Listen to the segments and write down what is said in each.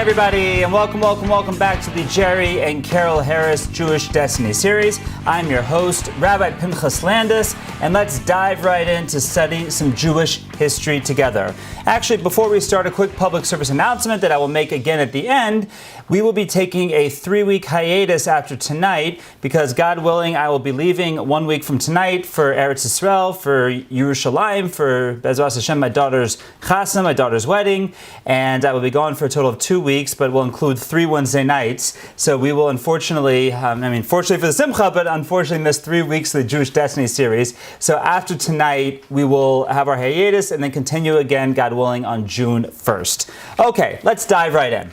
everybody, and welcome back to the Jerry and Carol Harris Jewish Destiny series. I'm your host, Rabbi Pinchas Landis, and let's dive right in to study some Jewish history together. Actually, before we start, a quick public service announcement that I will make again at the end. We will be taking a 3-week hiatus after tonight because, God willing, I will be leaving 1 week from tonight for Eretz Yisrael, for Yerushalayim, for Bezras Hashem, my daughter's chasna, my daughter's wedding, and I will be gone for a total of 2 weeks, but will include 3 Wednesday nights. So we will unfortunately, fortunately for the Simcha, but unfortunately miss 3 weeks of the Jewish Destiny series. So after tonight, we will have our hiatus and then continue again, God willing, on June 1st. Okay, let's dive right in.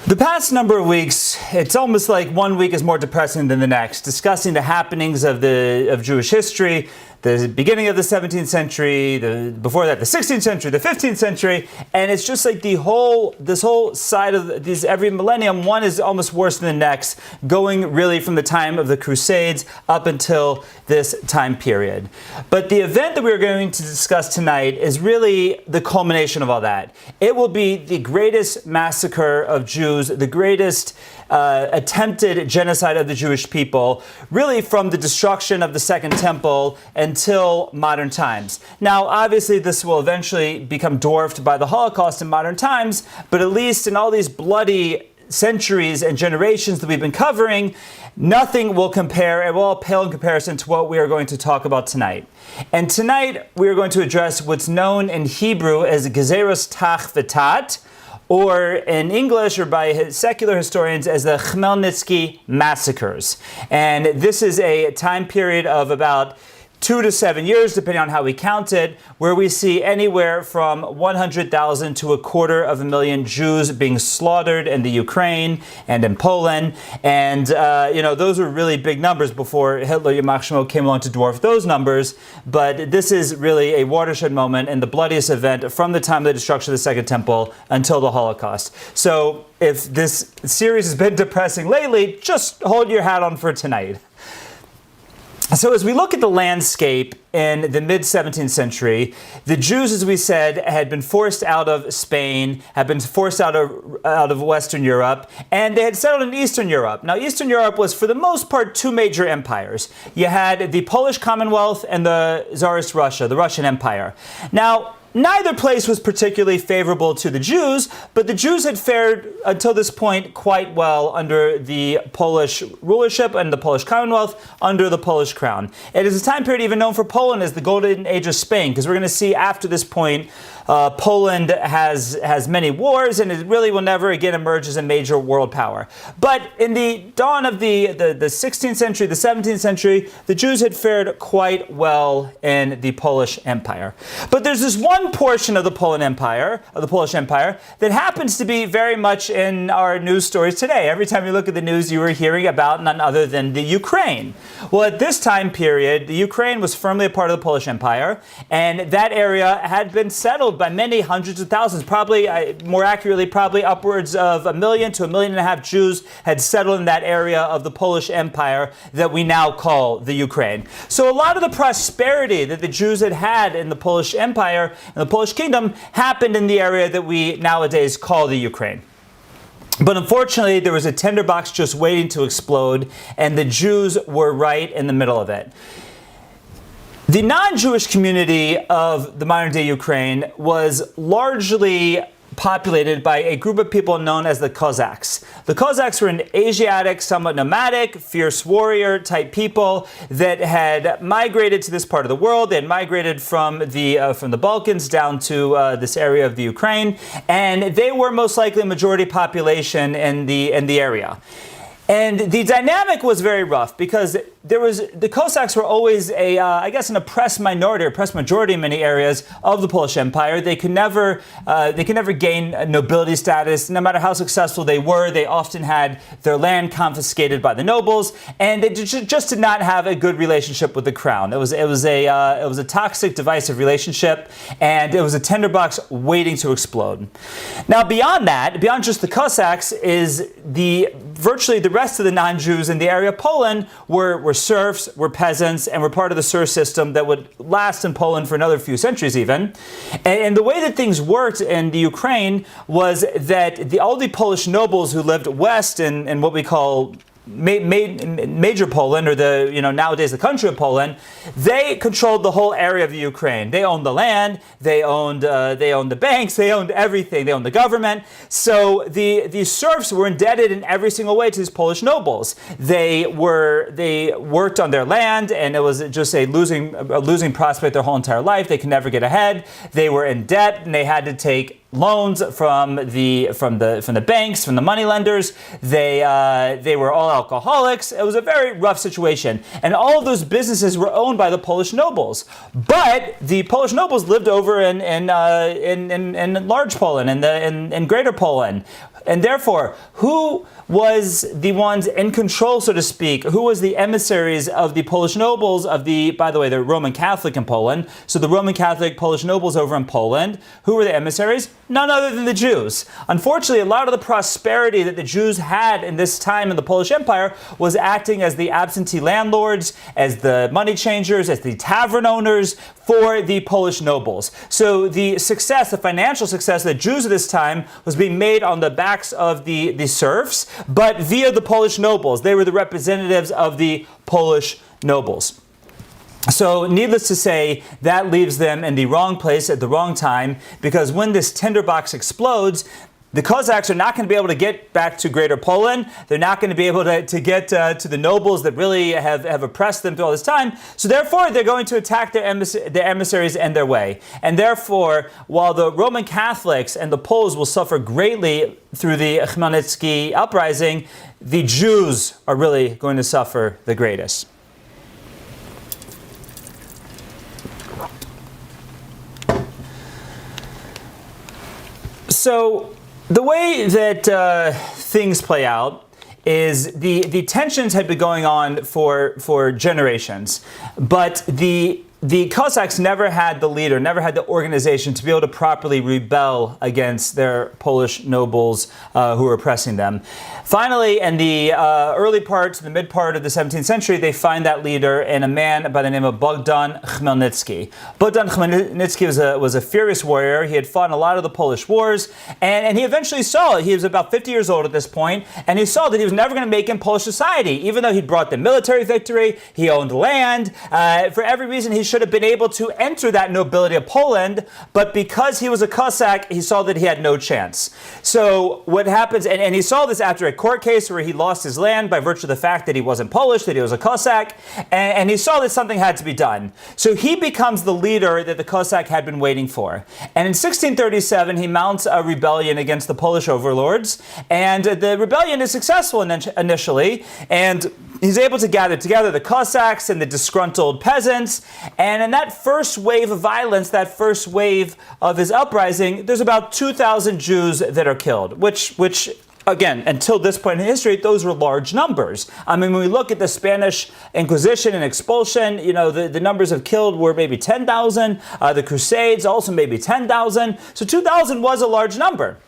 The past number of weeks, it's almost like 1 week is more depressing than the next, discussing the happenings of Jewish history, the beginning of the 17th century, before that, the 16th century, the 15th century, and it's just like this whole side of these, every millennium, one is almost worse than the next, going really from the time of the Crusades up until this time period. But the event that we're going to discuss tonight is really the culmination of all that. It will be the greatest massacre of Jews, the greatest attempted genocide of the Jewish people, really from the destruction of the Second Temple until modern times. Now, obviously, this will eventually become dwarfed by the Holocaust in modern times, but at least in all these bloody centuries and generations that we've been covering, nothing will compare, it will all pale in comparison to what we are going to talk about tonight. And tonight, we are going to address what's known in Hebrew as Gezeros Tach V'Tat, or in English, or by secular historians, as the Khmelnytsky massacres. And this is a time period of about 2 to 7 years, depending on how we count it, where we see anywhere from 100,000 to 250,000 Jews being slaughtered in the Ukraine and in Poland. And, those were really big numbers before Hitler, Yamach Shemo, came along to dwarf those numbers. But this is really a watershed moment and the bloodiest event from the time of the destruction of the Second Temple until the Holocaust. So if this series has been depressing lately, just hold your hat on for tonight. So as we look at the landscape in the mid-17th century, the Jews, as we said, had been forced out of Spain, had been forced out of Western Europe, and they had settled in Eastern Europe. Now, Eastern Europe was, for the most part, 2 major empires. You had the Polish Commonwealth and the Tsarist Russia, the Russian Empire. Now, neither place was particularly favorable to the Jews, but the Jews had fared, until this point, quite well under the Polish rulership and the Polish Commonwealth, under the Polish crown. It is a time period even known for Poland as the Golden Age of Spain, because we're going to see after this point, Poland has many wars, and it really will never again emerge as a major world power. But in the dawn of the 16th century, the 17th century, the Jews had fared quite well in the Polish Empire. But there's this one portion of the Polish Empire, that happens to be very much in our news stories today. Every time you look at the news, you are hearing about none other than the Ukraine. Well, at this time period, the Ukraine was firmly a part of the Polish Empire, and that area had been settled by many hundreds of thousands, probably, more accurately, probably upwards of 1 million to 1.5 million Jews had settled in that area of the Polish Empire that we now call the Ukraine. So a lot of the prosperity that the Jews had in the Polish Empire and the Polish Kingdom happened in the area that we nowadays call the Ukraine. But unfortunately, there was a tinderbox just waiting to explode, and the Jews were right in the middle of it. The non-Jewish community of the modern-day Ukraine was largely populated by a group of people known as the Cossacks. The Cossacks were an Asiatic, somewhat nomadic, fierce warrior type people that had migrated to this part of the world. They had migrated from the Balkans down to this area of the Ukraine, and they were most likely a majority population in the area. And the dynamic was very rough because the Cossacks were always an oppressed minority, or oppressed majority in many areas of the Polish Empire. They could never gain nobility status. No matter how successful they were, they often had their land confiscated by the nobles, and they just did not have a good relationship with the crown. It was a toxic, divisive relationship, and it was a tinderbox waiting to explode. Now, beyond just the Cossacks, is the virtually the rest of the non-Jews in the area of Poland were serfs, were peasants, and were part of the serf system that would last in Poland for another few centuries even. And the way that things worked in the Ukraine was that all the Polish nobles who lived west in what we call major Poland, or nowadays the country of Poland, they controlled the whole area of the Ukraine. They owned the land, they owned the banks, they owned everything, they owned the government. So the serfs were indebted in every single way to these Polish nobles. They worked on their land, and it was just a losing prospect their whole entire life. They could never get ahead. They were in debt, and they had to take loans from the banks, from the money lenders. They were all alcoholics. It was a very rough situation, and all of those businesses were owned by the Polish nobles. But the Polish nobles lived over in large Poland, in Greater Poland. And therefore, who was the ones in control, so to speak? Who was the emissaries of the Polish nobles by the way, they're Roman Catholic in Poland. So the Roman Catholic Polish nobles over in Poland, who were the emissaries? None other than the Jews. Unfortunately, a lot of the prosperity that the Jews had in this time in the Polish Empire was acting as the absentee landlords, as the money changers, as the tavern owners for the Polish nobles. So the financial success of the Jews at this time was being made on the backs of the serfs, but via the Polish nobles. They were the representatives of the Polish nobles. So needless to say, that leaves them in the wrong place at the wrong time, because when this tinderbox explodes, the Cossacks are not going to be able to get back to Greater Poland. They're not going to be able to get to the nobles that really have oppressed them through all this time. So therefore, they're going to attack their emissaries and their way. And therefore, while the Roman Catholics and the Poles will suffer greatly through the Khmelnytsky uprising, the Jews are really going to suffer the greatest. So the way that things play out is the tensions had been going on for generations, but the Cossacks never had the leader, never had the organization to be able to properly rebel against their Polish nobles who were oppressing them. Finally, in the early part to the mid part of the 17th century, they find that leader in a man by the name of Bogdan Khmelnytsky. Bogdan Khmelnytsky was a furious warrior. He had fought in a lot of the Polish wars, and he eventually saw, he was about 50 years old at this point, and he saw that he was never going to make it in Polish society. Even though he'd brought the military victory, he owned land, for every reason he should have been able to enter that nobility of Poland, but because he was a Cossack, he saw that he had no chance. So what happens, and he saw this after a court case where he lost his land by virtue of the fact that he wasn't Polish, that he was a Cossack, and he saw that something had to be done. So he becomes the leader that the Cossack had been waiting for. And in 1637, he mounts a rebellion against the Polish overlords, and the rebellion is successful initially, and he's able to gather together the Cossacks and the disgruntled peasants, and in that first wave of violence, that first wave of his uprising, there's about 2,000 Jews that are killed, which again, until this point in history, those were large numbers. I mean, when we look at the Spanish Inquisition and expulsion, the numbers of killed were maybe 10,000. The Crusades also maybe 10,000. So 2,000 was a large number.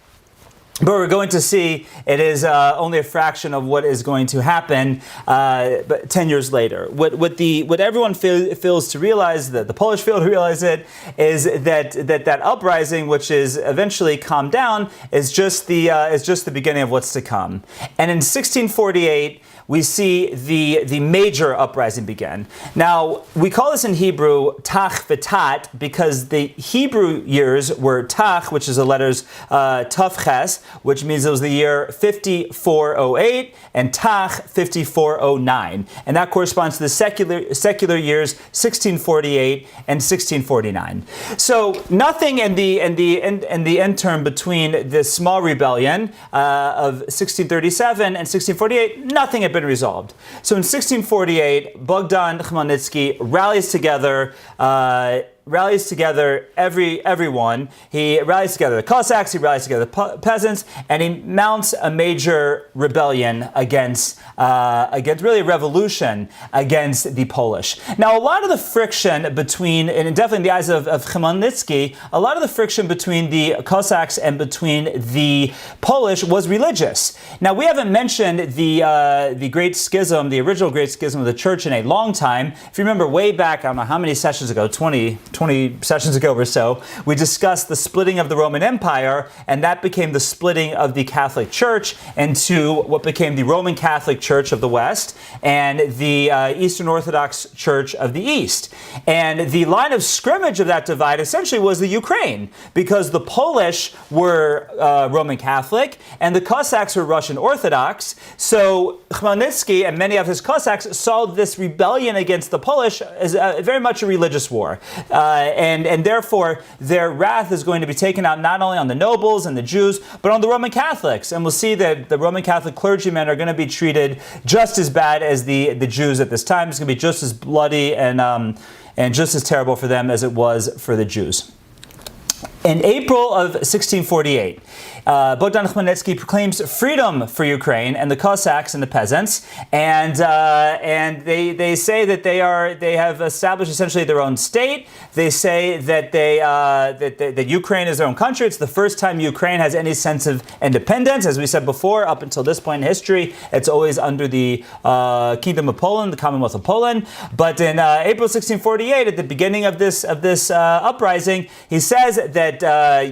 But we're going to see it is only a fraction of what is going to happen but 10 years later. What everyone fails to realize, that the Polish fail to realize it, is that uprising, which is eventually calmed down, is just the beginning of what's to come. And in 1648, we see the major uprising begin. Now, we call this in Hebrew Tach v'Tat because the Hebrew years were Tach, which is the letters Tav Ches, which means it was the year 5408, and Tach 5409. And that corresponds to the secular years 1648 and 1649. So nothing in the interim between the small rebellion of 1637 and 1648, nothing had been resolved. So in 1648, Bogdan Khmelnytsky rallies together rallies together everyone. He rallies together the Cossacks, he rallies together the peasants, and he mounts a major rebellion against really a revolution against the Polish. Now, a lot of the friction between, and definitely in the eyes of Khmelnytsky, a lot of the friction between the Cossacks and between the Polish was religious. Now, we haven't mentioned the Great Schism, the original Great Schism of the Church in a long time. If you remember way back, I don't know how many sessions ago, 20 sessions ago or so, we discussed the splitting of the Roman Empire, and that became the splitting of the Catholic Church into what became the Roman Catholic Church of the West and the Eastern Orthodox Church of the East. And the line of scrimmage of that divide essentially was the Ukraine, because the Polish were Roman Catholic and the Cossacks were Russian Orthodox. So Khmelnytsky and many of his Cossacks saw this rebellion against the Polish as very much a religious war. And therefore, their wrath is going to be taken out not only on the nobles and the Jews, but on the Roman Catholics. And we'll see that the Roman Catholic clergymen are going to be treated just as bad as the Jews at this time. It's going to be just as bloody and just as terrible for them as it was for the Jews. In April of 1648, Bogdan Khmelnytsky proclaims freedom for Ukraine and the Cossacks and the peasants, and they say that they have established essentially their own state. They say that that Ukraine is their own country. It's the first time Ukraine has any sense of independence. As we said before, up until this point in history, it's always under the Kingdom of Poland, the Commonwealth of Poland. But in April 1648, at the beginning of this uprising, he says that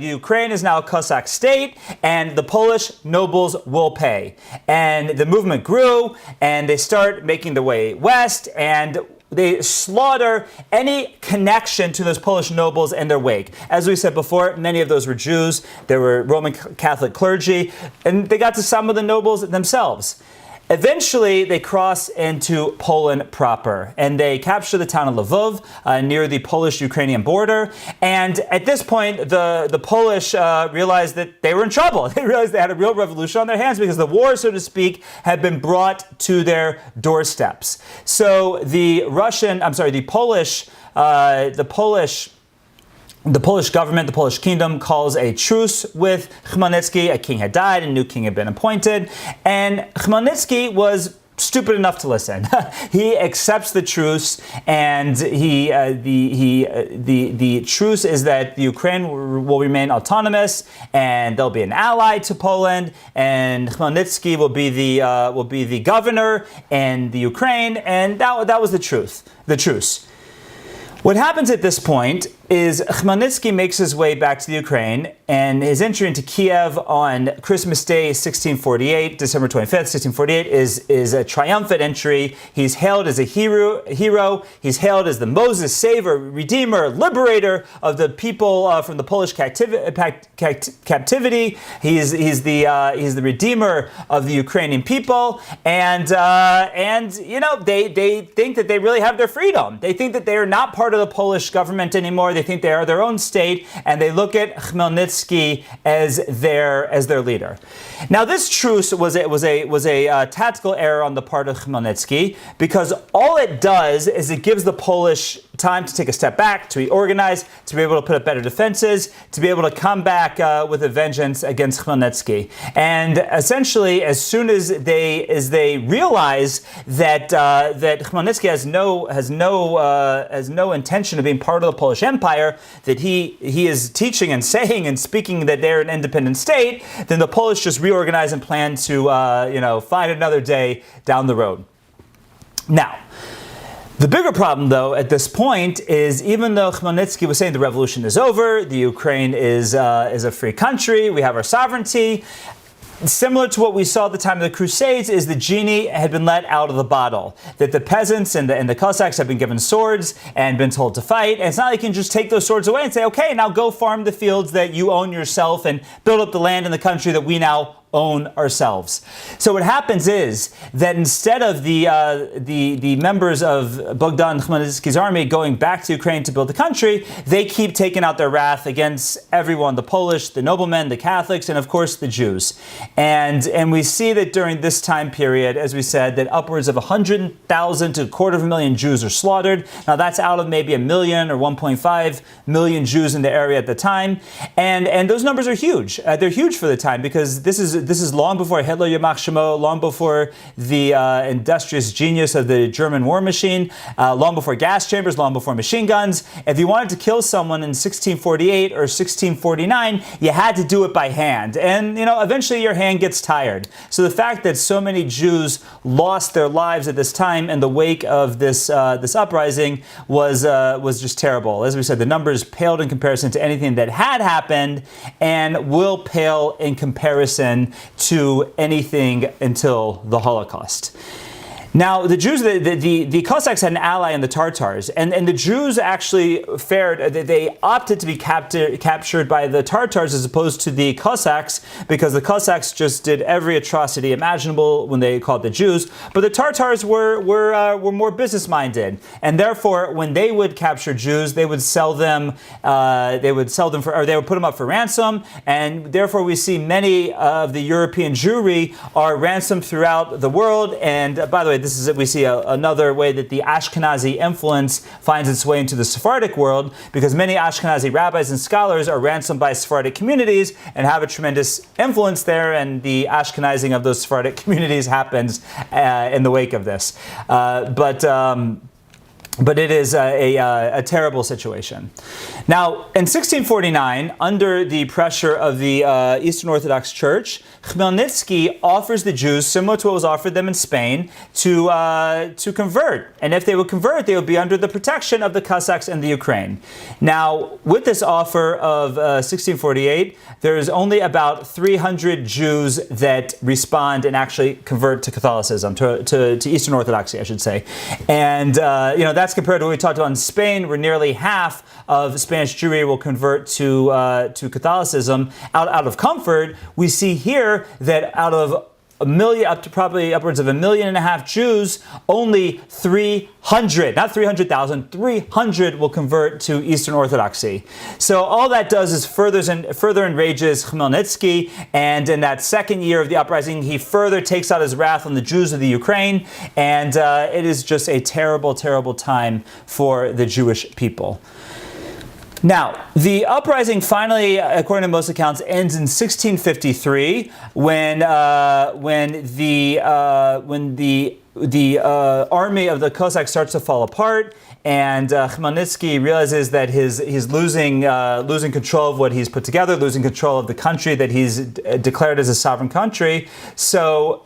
Ukraine is now a Cossack state, and the Polish nobles will pay. And the movement grew, and they start making their way west, and they slaughter any connection to those Polish nobles in their wake. As we said before, many of those were Jews. They were Roman Catholic clergy, and they got to some of the nobles themselves. Eventually, they cross into Poland proper, and they capture the town of Lvov near the Polish-Ukrainian border. And at this point, the Polish realized that they were in trouble. They realized they had a real revolution on their hands because the war, so to speak, had been brought to their doorsteps. So the Polish government, the Polish kingdom, calls a truce with Khmelnytsky. A king had died, a new king had been appointed, and Khmelnytsky was stupid enough to listen. He accepts the truce, and the truce is that the Ukraine will remain autonomous, and they'll be an ally to Poland, and Khmelnytsky will be the governor in the Ukraine, and that was the truce. What happens at this point is Khmelnytsky makes his way back to the Ukraine, and his entry into Kiev on Christmas Day, 1648, December 25th, 1648, is a triumphant entry. He's hailed as a hero. He's hailed as the Moses, savior, redeemer, liberator of the people from the Polish captivity. He's the redeemer of the Ukrainian people, and they think that they really have their freedom. They think that they are not part of the Polish government anymore. They think they are their own state, and they look at Khmelnytsky as their leader. Now, this truce was a tactical error on the part of Khmelnytsky, because all it does is it gives the Polish time to take a step back, to reorganize, to be able to put up better defenses, to be able to come back with a vengeance against Khmelnytsky. And essentially, as soon as they realize that Khmelnytsky has no intention of being part of the Polish Empire, that he is teaching and saying and speaking that they're an independent state, then the Polish just reorganize and plan to find another day down the road. Now, the bigger problem, though, at this point is, even though Khmelnytsky was saying the revolution is over, the Ukraine is a free country, we have our sovereignty, similar to what we saw at the time of the Crusades, is the genie had been let out of the bottle. That the peasants and the Cossacks have been given swords and been told to fight. And it's not like you can just take those swords away and say, okay, now go farm the fields that you own yourself and build up the land in the country that we now own ourselves. So what happens is that instead of the members of Bogdan Khmelnytsky's army going back to Ukraine to build the country, they keep taking out their wrath against everyone, the Polish, the noblemen, the Catholics, and of course the Jews. And we see that during this time period, as we said, that upwards of 100,000 to a quarter of a million Jews are slaughtered. Now that's out of maybe a million or 1.5 million Jews in the area at the time. And those numbers are huge. They're huge for the time because this is long before Hitler Yamach Shemo, long before the industrious genius of the German war machine, long before gas chambers, long before machine guns. If you wanted to kill someone in 1648 or 1649, you had to do it by hand. And, eventually your hand gets tired. So the fact that so many Jews lost their lives at this time in the wake of this uprising was just terrible. As we said, the numbers paled in comparison to anything that had happened and will pale in comparison to anything until the Holocaust. Now, the Jews, the Cossacks had an ally in the Tartars, and the Jews actually they opted to be captured by the Tartars as opposed to the Cossacks, because the Cossacks just did every atrocity imaginable when they called the Jews, but the Tartars were more business-minded, and therefore, when they would capture Jews, they would sell them, they would put them up for ransom, and therefore we see many of the European Jewry are ransomed throughout the world, and by the way, we see another way that the Ashkenazi influence finds its way into the Sephardic world, because many Ashkenazi rabbis and scholars are ransomed by Sephardic communities and have a tremendous influence there, and the Ashkenazing of those Sephardic communities happens in the wake of this. But it is a terrible situation. Now, in 1649, under the pressure of the Eastern Orthodox Church, Khmelnytsky offers the Jews, similar to what was offered them in Spain, to convert. And if they would convert, they would be under the protection of the Cossacks in the Ukraine. Now, with this offer of 1648, there is only about 300 Jews that respond and actually convert to Catholicism, to Eastern Orthodoxy, I should say. And, that's compared to what we talked about in Spain, where nearly half of Spanish Jewry will convert to Catholicism out of comfort. We see here that out of a million, up to probably upwards of 1.5 million Jews, only 300, not 300,000, 300 will convert to Eastern Orthodoxy. So all that does is further enrages Khmelnytsky, and in that second year of the uprising, he further takes out his wrath on the Jews of the Ukraine, and it is just a terrible, terrible time for the Jewish people. Now, the uprising finally, according to most accounts, ends in 1653 when the army of the Cossacks starts to fall apart, and Khmelnytsky realizes that he's losing control of what he's put together, losing control of the country that he's declared as a sovereign country. So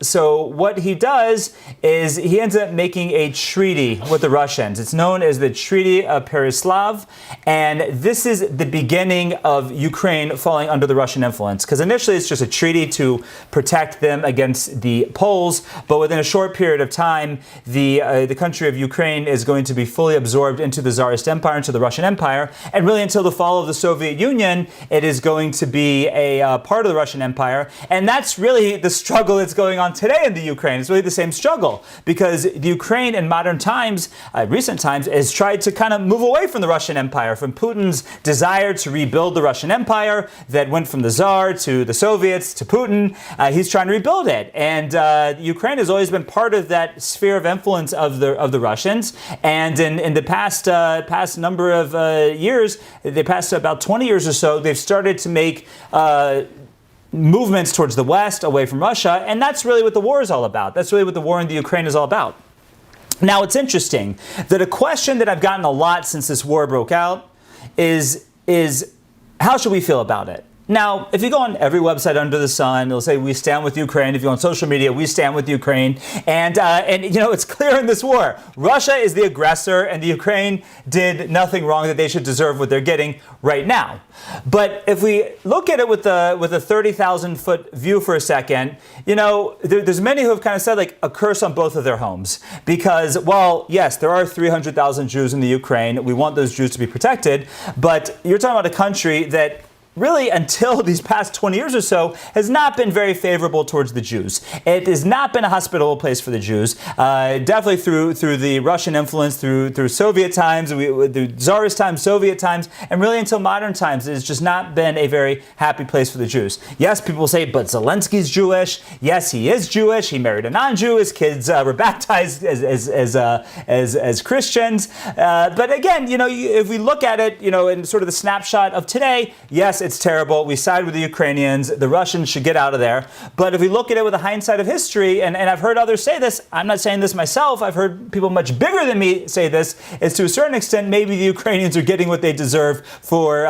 what he does is he ends up making a treaty with the Russians. It's known as the Treaty of Pereyaslav, and this is the beginning of Ukraine falling under the Russian influence. Because initially it's just a treaty to protect them against the Poles, but within a short period of time, the country of Ukraine is going to be fully absorbed into the Tsarist Empire, into the Russian Empire, and really until the fall of the Soviet Union, it is going to be a part of the Russian Empire. And that's really the struggle that's going on today in the Ukraine. It's really the same struggle, because the Ukraine in modern times, recent times, has tried to kind of move away from the Russian Empire, from Putin's desire to rebuild the Russian Empire that went from the Tsar to the Soviets to Putin. He's trying to rebuild it, and Ukraine has always been part of that sphere of influence of the Russians. And in the past number of years, the past about 20 years or so, they've started to make movements towards the West, away from Russia, and that's really what the war is all about. That's really what the war in the Ukraine is all about. Now, it's interesting that a question that I've gotten a lot since this war broke out is how should we feel about it? Now, if you go on every website under the sun, it'll say, we stand with Ukraine. If you go on social media, we stand with Ukraine. And it's clear in this war, Russia is the aggressor, and the Ukraine did nothing wrong, that they should deserve what they're getting right now. But if we look at it with a 30,000-foot view for a second, there's many who have kind of said, like, a curse on both of their homes. Because, while, yes, there are 300,000 Jews in the Ukraine, we want those Jews to be protected, but you're talking about a country that really until these past 20 years or so, has not been very favorable towards the Jews. It has not been a hospitable place for the Jews. Definitely through the Russian influence, through Soviet times, through Tsarist times, Soviet times, and really until modern times, it has just not been a very happy place for the Jews. Yes, people say, but Zelensky's Jewish. Yes, he is Jewish. He married a non-Jew. His kids were baptized as Christians. But again, if we look at it, in sort of the snapshot of today, yes, it's terrible. We side with the Ukrainians. The Russians should get out of there. But if we look at it with the hindsight of history, and I've heard others say this, I'm not saying this myself, I've heard people much bigger than me say this, is to a certain extent, maybe the Ukrainians are getting what they deserve for,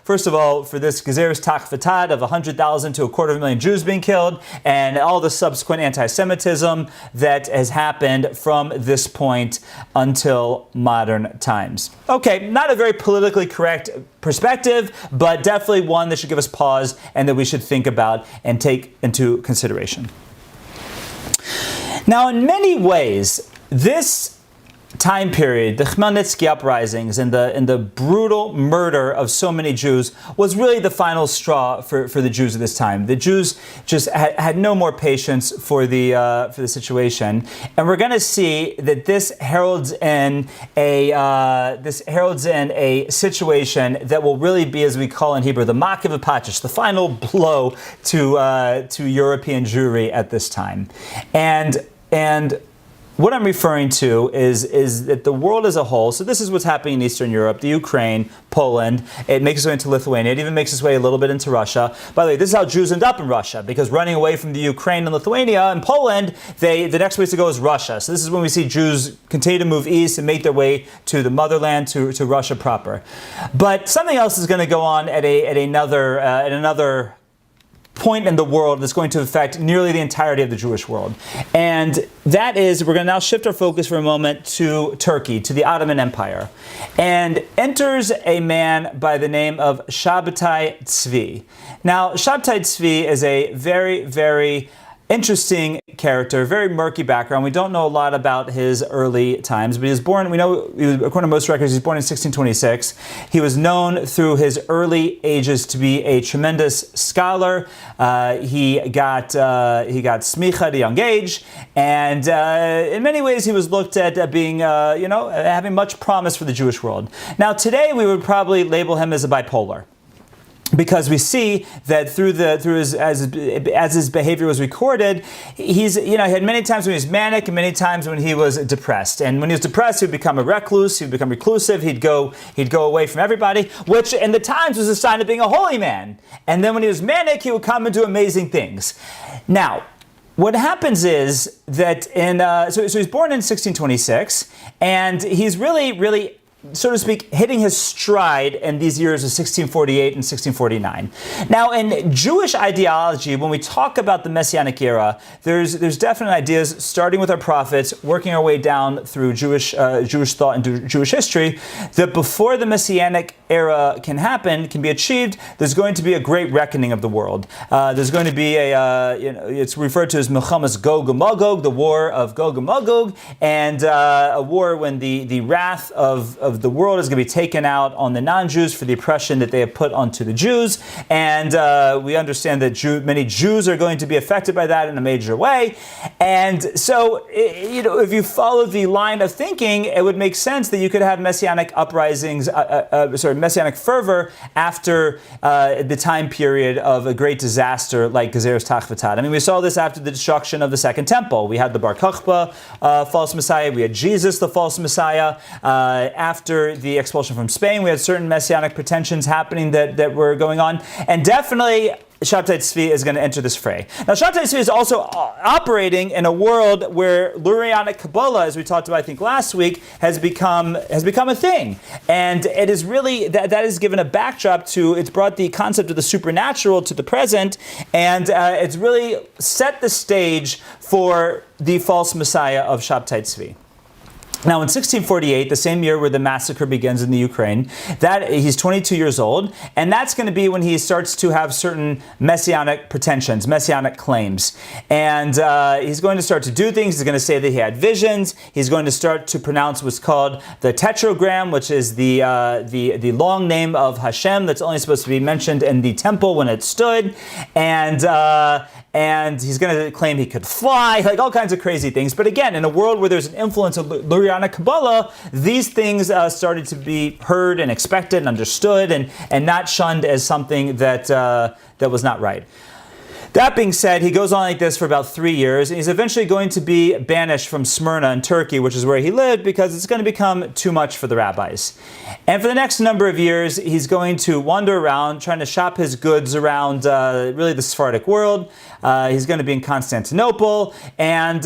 first of all, for this Gezeres Tachvatad of 100,000 to 250,000 Jews being killed, and all the subsequent anti-Semitism that has happened from this point until modern times. Okay, not a very politically correct perspective, but definitely one that should give us pause and that we should think about and take into consideration. Now, in many ways, this time period, the Khmelnytsky uprisings and the brutal murder of so many Jews was really the final straw for the Jews at this time. The Jews just had no more patience for the situation, and we're going to see that this heralds in a situation that will really be, as we call in Hebrew, the makiv apachis, the final blow to European Jewry at this time, and what I'm referring to is that the world as a whole, so this is what's happening in Eastern Europe, the Ukraine, Poland, it makes its way into Lithuania, it even makes its way a little bit into Russia. By the way, this is how Jews end up in Russia, because running away from the Ukraine and Lithuania and Poland, the next place to go is Russia. So this is when we see Jews continue to move east and make their way to the motherland, to Russia proper. But something else is going to go on at another point in the world that's going to affect nearly the entirety of the Jewish world. And that is, we're going to now shift our focus for a moment to Turkey, to the Ottoman Empire. And enters a man by the name of Shabtai Tzvi. Now, Shabtai Tzvi is a very, very interesting character, very murky background. We don't know a lot about his early times, but he was born, we know, according to most records, he was born in 1626. He was known through his early ages to be a tremendous scholar. He got smicha at a young age, and in many ways he was looked at being, having much promise for the Jewish world. Now today we would probably label him as a bipolar, because we see that as his behavior was recorded, he had many times when he was manic and many times when he was depressed. And when he was depressed, he would become a recluse, he would become reclusive, he'd go away from everybody, which in the times was a sign of being a holy man. And then when he was manic, he would come and do amazing things. Now, what happens is that so he's born in 1626, and he's really, so to speak, hitting his stride in these years of 1648 and 1649. Now, in Jewish ideology, when we talk about the Messianic era, there's definite ideas, starting with our prophets, working our way down through Jewish thought and Jewish history, that before the Messianic era can be achieved, there's going to be a great reckoning of the world. There's going to be it's referred to as Milchamas Gog and Magog, the war of Gog and Magog, and a war when the wrath of the world is going to be taken out on the non-Jews for the oppression that they have put onto the Jews. And we understand that many Jews are going to be affected by that in a major way. And so, if you follow the line of thinking, it would make sense that you could have messianic uprisings, messianic fervor after the time period of a great disaster like Gezeres Tachvatad. I mean, we saw this after the destruction of the Second Temple. We had the Bar Kokhba false Messiah. We had Jesus, the false Messiah. After the expulsion from Spain, we had certain messianic pretensions happening that were going on. And definitely, Shabtai Tzvi is going to enter this fray. Now, Shabtai Tzvi is also operating in a world where Lurianic Kabbalah, as we talked about, I think, last week, has become a thing. And it is really, that has given a backdrop to, it's brought the concept of the supernatural to the present, and it's really set the stage for the false Messiah of Shabtai Tzvi. Now, in 1648, the same year where the massacre begins in the Ukraine, that he's 22 years old, and that's going to be when he starts to have certain messianic pretensions, messianic claims. And he's going to start to do things. He's going to say that he had visions. He's going to start to pronounce what's called the tetragram, which is the long name of Hashem that's only supposed to be mentioned in the temple when it stood. And he's going to claim he could fly, like all kinds of crazy things. But again, in a world where there's an influence of Lurianic Kabbalah, these things started to be heard and expected and understood and not shunned as something that was not right. That being said, he goes on like this for about 3 years, and he's eventually going to be banished from Smyrna in Turkey, which is where he lived, because it's going to become too much for the rabbis. And for the next number of years, he's going to wander around, trying to shop his goods around really the Sephardic world. He's going to be in Constantinople, and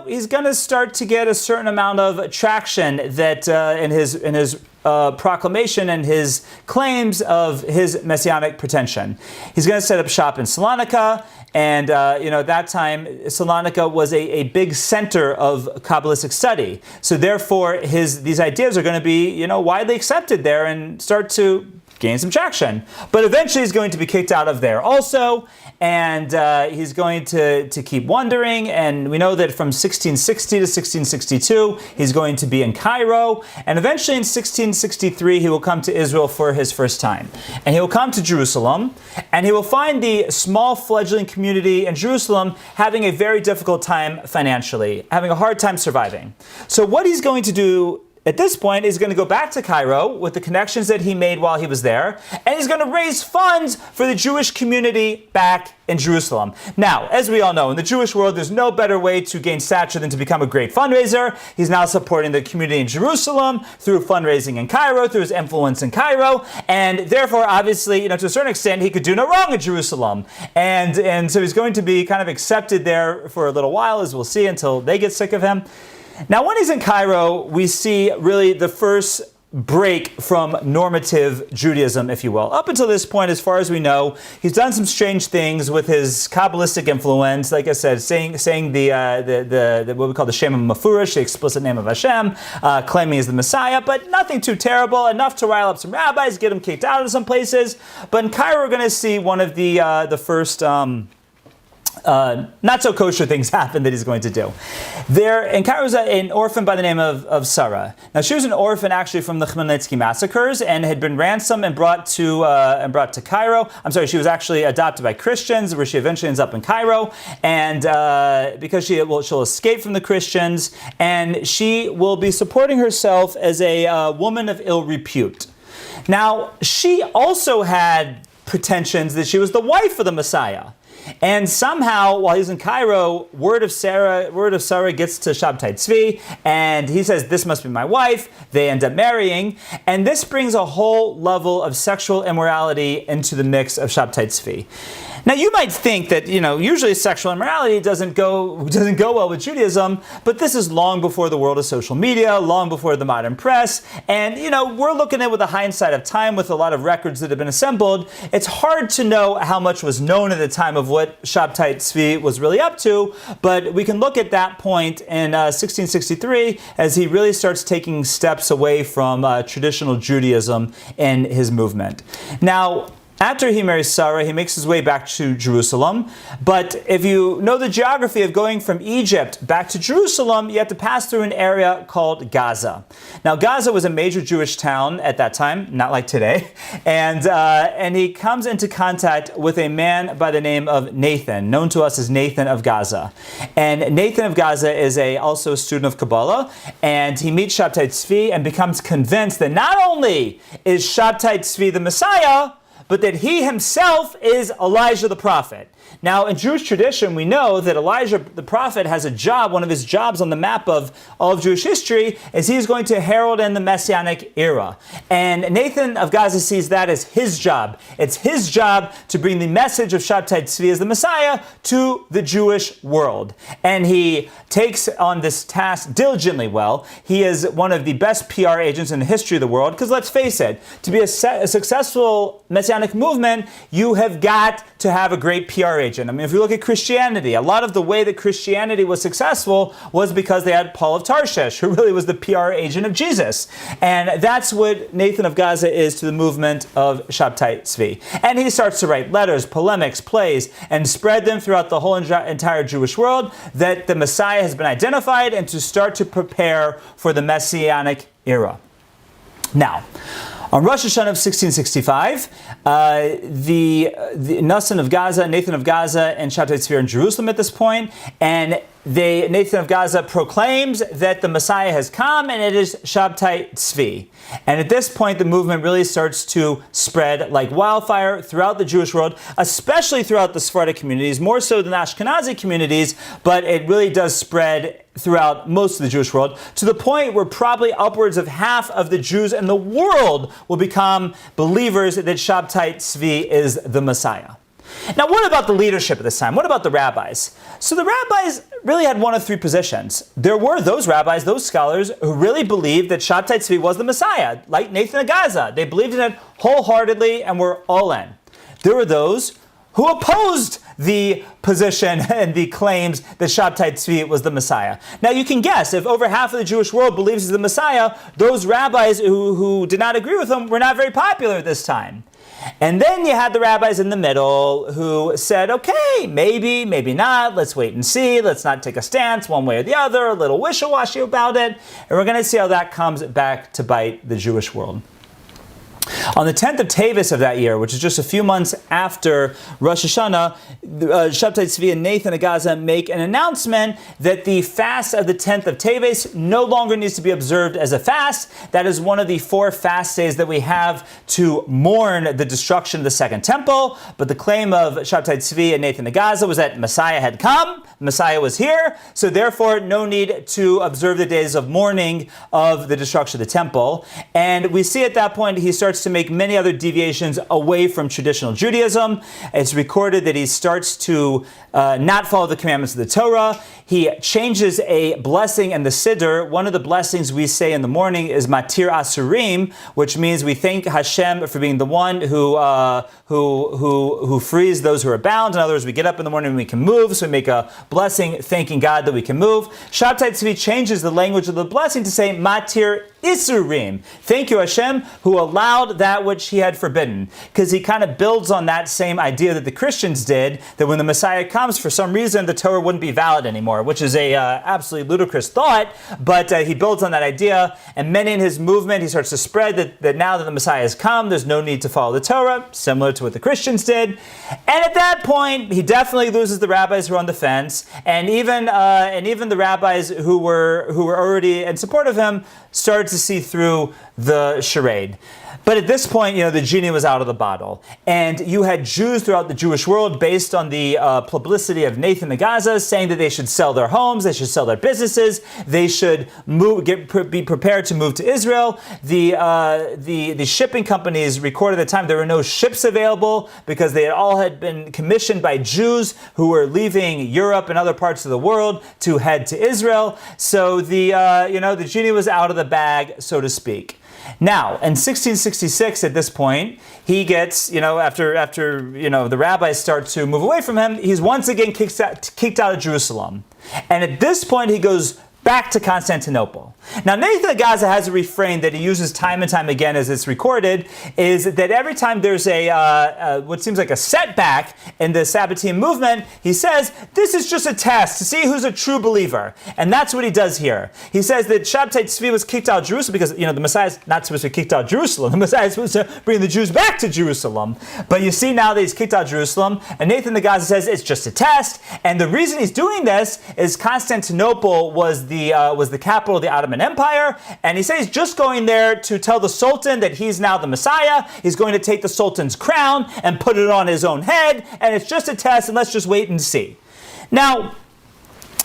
he's going to start to get a certain amount of traction that in his proclamation and his claims of his messianic pretension. He's going to set up shop in Salonika, and at that time, Salonika was a big center of Kabbalistic study. So therefore, these ideas are going to be widely accepted there and start to gain some traction. But eventually he's going to be kicked out of there also, and he's going to keep wandering. And we know that from 1660 to 1662, he's going to be in Cairo. And eventually in 1663, he will come to Israel for his first time. And he will come to Jerusalem, and he will find the small fledgling community in Jerusalem having a very difficult time financially, having a hard time surviving. So what he's going to do at this point, he's going to go back to Cairo with the connections that he made while he was there, and he's going to raise funds for the Jewish community back in Jerusalem. Now, as we all know, in the Jewish world, there's no better way to gain stature than to become a great fundraiser. He's now supporting the community in Jerusalem through fundraising in Cairo, through his influence in Cairo, and therefore, obviously, to a certain extent, he could do no wrong in Jerusalem. And so he's going to be kind of accepted there for a little while, as we'll see, until they get sick of him. Now, when he's in Cairo, we see really the first break from normative Judaism, if you will. Up until this point, as far as we know, he's done some strange things with his Kabbalistic influence. Like I said, saying the what we call the Shem Mafurish, the explicit name of Hashem, claiming he's the Messiah, but nothing too terrible, enough to rile up some rabbis, get them kicked out of some places. But in Cairo, we're going to see one of the first not so kosher things happen that he's going to do. There in Cairo was an orphan by the name of Sarah. Now she was an orphan actually from the Khmelnytsky massacres and had been ransomed and brought to Cairo. I'm sorry, she was actually adopted by Christians, where she eventually ends up in Cairo, and because she'll escape from the Christians, and she will be supporting herself as a woman of ill repute. Now she also had pretensions that she was the wife of the Messiah. And somehow, while he's in Cairo, word of Sarah gets to Shabtai Tzvi, and he says, "This must be my wife." They end up marrying, and this brings a whole level of sexual immorality into the mix of Shabtai Tzvi. Now, you might think that usually sexual immorality doesn't go well with Judaism, but this is long before the world of social media, long before the modern press, and we're looking at it with a hindsight of time, with a lot of records that have been assembled. It's hard to know how much was known at the time of what Shabtai Tzvi was really up to, but we can look at that point in 1663 as he really starts taking steps away from traditional Judaism in his movement. Now, after he marries Sarah, he makes his way back to Jerusalem. But if you know the geography of going from Egypt back to Jerusalem, you have to pass through an area called Gaza. Now, Gaza was a major Jewish town at that time, not like today. And he comes into contact with a man by the name of Nathan, known to us as Nathan of Gaza. And Nathan of Gaza is also a student of Kabbalah. And he meets Shabtai Tzvi and becomes convinced that not only is Shabtai Tzvi the Messiah, but that he himself is Elijah the prophet. Now, in Jewish tradition, we know that Elijah the prophet has a job. One of his jobs on the map of all of Jewish history is he is going to herald in the Messianic era. And Nathan of Gaza sees that as his job. It's his job to bring the message of Shabtai Tzvi as the Messiah to the Jewish world. And he takes on this task diligently well. He is one of the best PR agents in the history of the world, because let's face it, to be a successful Messianic movement, you have got to have a great PR agent. agent. I mean, if you look at Christianity, a lot of the way that Christianity was successful was because they had Paul of Tarshish, who really was the PR agent of Jesus. And that's what Nathan of Gaza is to the movement of Shabtai Tzvi. And he starts to write letters, polemics, plays, and spread them throughout the whole entire Jewish world that the Messiah has been identified and to start to prepare for the Messianic era. Now, on Rosh Hashanah of 1665, the Nathan of Gaza, and Shabtai Tzvi are in Jerusalem at this point, and Nathan of Gaza proclaims that the Messiah has come, and it is Shabtai Tzvi. And at this point, the movement really starts to spread like wildfire throughout the Jewish world, especially throughout the Sephardic communities, more so than the Ashkenazi communities, but it really does spread throughout most of the Jewish world, to the point where probably upwards of half of the Jews in the world will become believers that Shabtai Tzvi is the Messiah. Now, what about the leadership at this time? What about the rabbis? So the rabbis really had one of three positions. There were those rabbis, those scholars, who really believed that Shabtai Tzvi was the Messiah, like Nathan of Gaza. They believed in it wholeheartedly and were all in. There were those who opposed the position and the claims that Shabtai Tzvi was the Messiah. Now you can guess, if over half of the Jewish world believes he's the Messiah, those rabbis who did not agree with him were not very popular at this time. And then you had the rabbis in the middle who said, okay, maybe, maybe not, let's wait and see, let's not take a stance one way or the other, a little wishy-washy about it, and we're going to see how that comes back to bite the Jewish world. On the 10th of Teves of that year, which is just a few months after Rosh Hashanah, Shabtai Tzvi and Nathan of Gaza make an announcement that the fast of the 10th of Teves no longer needs to be observed as a fast. That is one of the 4 fast days that we have to mourn the destruction of the Second Temple. But the claim of Shabtai Tzvi and Nathan of Gaza was that Messiah had come, Messiah was here, so therefore no need to observe the days of mourning of the destruction of the temple. And we see at that point he starts to make many other deviations away from traditional Judaism. It's recorded that he starts to not follow the commandments of the Torah. He changes a blessing in the Siddur. One of the blessings we say in the morning is Matir Asurim, which means we thank Hashem for being the one who frees those who are bound. In other words, we get up in the morning and we can move, so we make a blessing thanking God that we can move. Shabtai Tzvi changes the language of the blessing to say Matir Isurim. Thank you, Hashem, who allowed that which he had forbidden. Because he kind of builds on that same idea that the Christians did, that when the Messiah comes, for some reason, the Torah wouldn't be valid anymore, which is a absolutely ludicrous thought, but he builds on that idea, and many in his movement, he starts to spread that now that the Messiah has come, there's no need to follow the Torah, similar to what the Christians did. And at that point, he definitely loses the rabbis who are on the fence, and even the rabbis who were already in support of him started to see through the charade. But at this point, the genie was out of the bottle. And you had Jews throughout the Jewish world, based on the publicity of Nathan of Gaza, saying that they should sell their homes, they should sell their businesses, they should be prepared to move to Israel. The shipping companies recorded at the time there were no ships available because they had been commissioned by Jews who were leaving Europe and other parts of the world to head to Israel. So the genie was out of the bag, so to speak. Now, in 1666, at this point, he gets, after the rabbis start to move away from him, he's once again kicked out of Jerusalem. And at this point, he goes back to Constantinople. Now, Nathan of Gaza has a refrain that he uses time and time again as it's recorded, is that every time there's what seems like a setback in the Sabbatean movement, he says, this is just a test to see who's a true believer. And that's what he does here. He says that Shabtai Tzvi was kicked out of Jerusalem because, the Messiah is not supposed to be kicked out of Jerusalem. The Messiah is supposed to bring the Jews back to Jerusalem. But you see now that he's kicked out of Jerusalem, and Nathan of Gaza says it's just a test. And the reason he's doing this is Constantinople was the capital of the Ottoman Empire, and he says he's just going there to tell the Sultan that he's now the Messiah. He's going to take the Sultan's crown and put it on his own head, and it's just a test, and let's just wait and see. Now,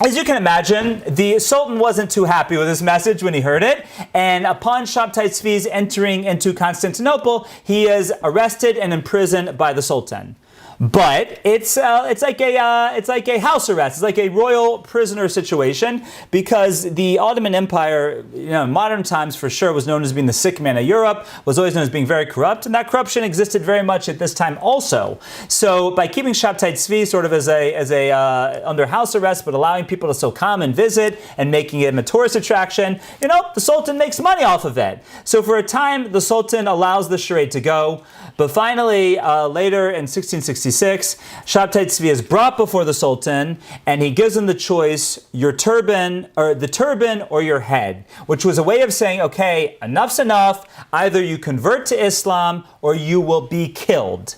as you can imagine, the Sultan wasn't too happy with this message when he heard it, and upon Shabtai Tzvi's entering into Constantinople, he is arrested and imprisoned by the Sultan. But it's like a house arrest. It's like a royal prisoner situation, because the Ottoman Empire, in modern times for sure, was known as being the sick man of Europe, was always known as being very corrupt, and that corruption existed very much at this time also. So by keeping Shabtai Tzvi sort of as a under house arrest, but allowing people to still come and visit and making it a tourist attraction, the Sultan makes money off of it. So for a time, the Sultan allows the charade to go. But finally, later in 1666, Shabtai Tzvi is brought before the Sultan, and he gives him the choice: your turban, or the turban, or your head, which was a way of saying, okay, enough's enough. Either you convert to Islam, or you will be killed.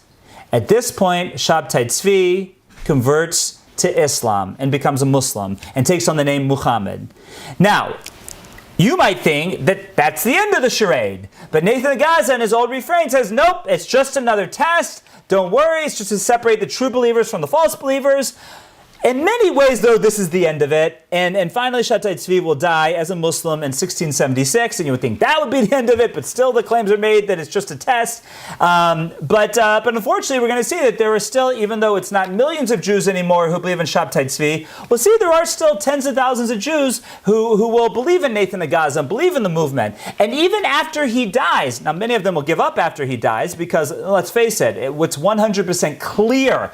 At this point, Shabtai Tzvi converts to Islam and becomes a Muslim and takes on the name Muhammad. Now, you might think that that's the end of the charade. But Nathan the Gaza, in his old refrain, says, nope, it's just another test. Don't worry, it's just to separate the true believers from the false believers. In many ways, though, this is the end of it. And finally, Shabtai Tzvi will die as a Muslim in 1676. And you would think that would be the end of it, but still the claims are made that it's just a test. But unfortunately, we're going to see that there are still, even though it's not millions of Jews anymore who believe in Shabtai Tzvi, we'll see there are still tens of thousands of Jews who will believe in Nathan the Gaza and believe in the movement. And even after he dies, now many of them will give up after he dies, because let's face it, what's 100% clear,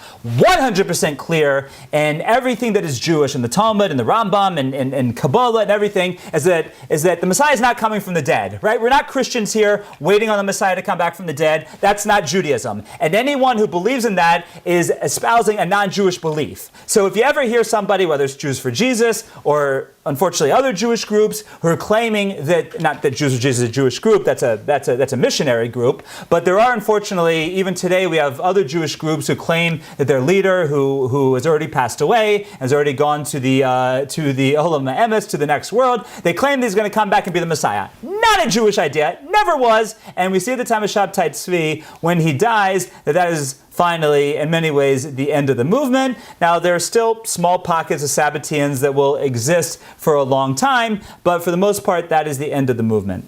and everything that is Jewish, and the Talmud and the Rambam and Kabbalah and everything, is that the Messiah is not coming from the dead, right? We're not Christians here waiting on the Messiah to come back from the dead. That's not Judaism. And anyone who believes in that is espousing a non-Jewish belief. So if you ever hear somebody, whether it's Jews for Jesus or unfortunately other Jewish groups, who are claiming that, not that Jews for Jesus is a Jewish group, that's a missionary group, but there are, unfortunately, even today we have other Jewish groups who claim that their leader, who has already passed away, has already gone to the Olam Emes, to the next world, they claim that he's going to come back and be the Messiah. Not a Jewish idea, never was, and we see at the time of Shabtai Tzvi, when he dies, that is finally, in many ways, the end of the movement. Now, there are still small pockets of Sabbateans that will exist for a long time, but for the most part, that is the end of the movement.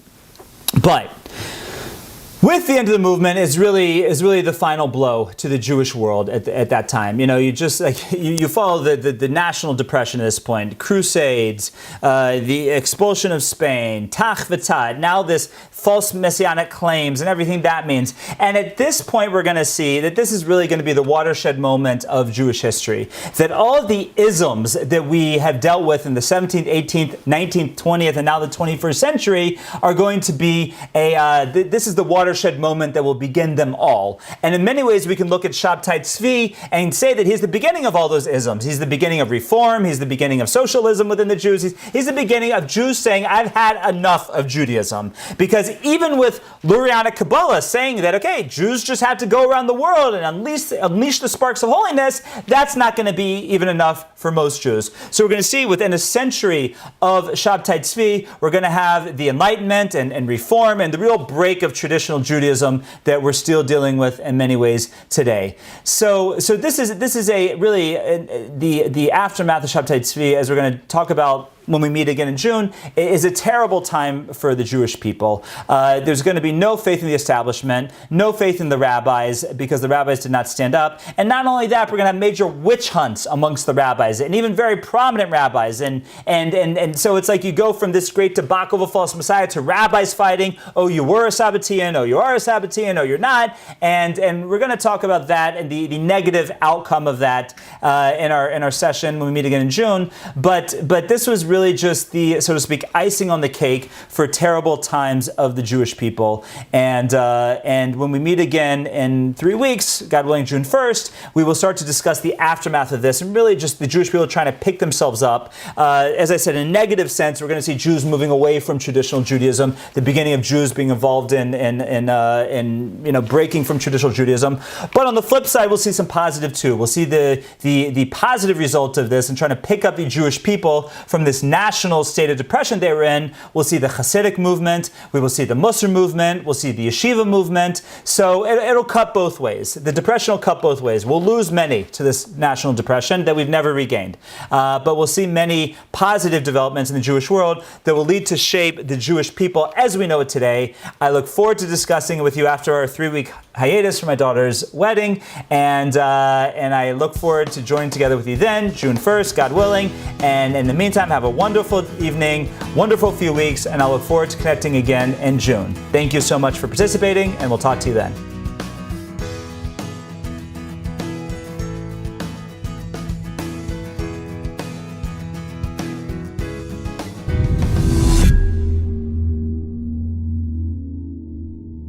But with the end of the movement is really the final blow to the Jewish world at that time. You follow the national depression at this point, crusades, the expulsion of Spain, Tach v'Tad, now this false messianic claims and everything that means. And at this point, we're going to see that this is really going to be the watershed moment of Jewish history. That all of the isms that we have dealt with in the 17th, 18th, 19th, 20th, and now the 21st century are going to be this is the watershed moment that will begin them all. And in many ways, we can look at Shabtai Tzvi and say that he's the beginning of all those isms. He's the beginning of reform. He's the beginning of socialism within the Jews. He's the beginning of Jews saying, I've had enough of Judaism. Because even with Lurianic Kabbalah saying that, okay, Jews just have to go around the world and unleash the sparks of holiness, that's not going to be even enough for most Jews. So we're going to see within a century of Shabtai Tzvi, we're going to have the Enlightenment and reform and the real break of traditional Judaism that we're still dealing with in many ways today. So this is a really the aftermath of Shabtai Tzvi, as we're going to talk about when we meet again in June, is a terrible time for the Jewish people. There's going to be no faith in the establishment, no faith in the rabbis, because the rabbis did not stand up. And not only that, we're going to have major witch hunts amongst the rabbis, and even very prominent rabbis. And so it's like you go from this great debacle of a false messiah to rabbis fighting, oh, you were a Sabbatean, oh, you are a Sabbatean, oh, you're not. And we're going to talk about that and the negative outcome of that in our session when we meet again in June. But this was really just the, so to speak, icing on the cake for terrible times of the Jewish people. And when we meet again in 3 weeks, God willing, June 1st, we will start to discuss the aftermath of this and really just the Jewish people trying to pick themselves up. As I said, in a negative sense, we're going to see Jews moving away from traditional Judaism, the beginning of Jews being involved in breaking from traditional Judaism. But on the flip side, we'll see some positive too. We'll see the positive result of this and trying to pick up the Jewish people from this national state of depression they were in, we'll see the Hasidic movement, we will see the Musar movement, we'll see the Yeshiva movement. So it'll cut both ways. The depression will cut both ways. We'll lose many to this national depression that we've never regained. But we'll see many positive developments in the Jewish world that will lead to shape the Jewish people as we know it today. I look forward to discussing it with you after our 3-week hiatus for my daughter's wedding, and I look forward to joining together with you then, June 1st, God willing. And in the meantime, have a wonderful evening, wonderful few weeks, and I look forward to connecting again in June. Thank you so much for participating, and we'll talk to you then.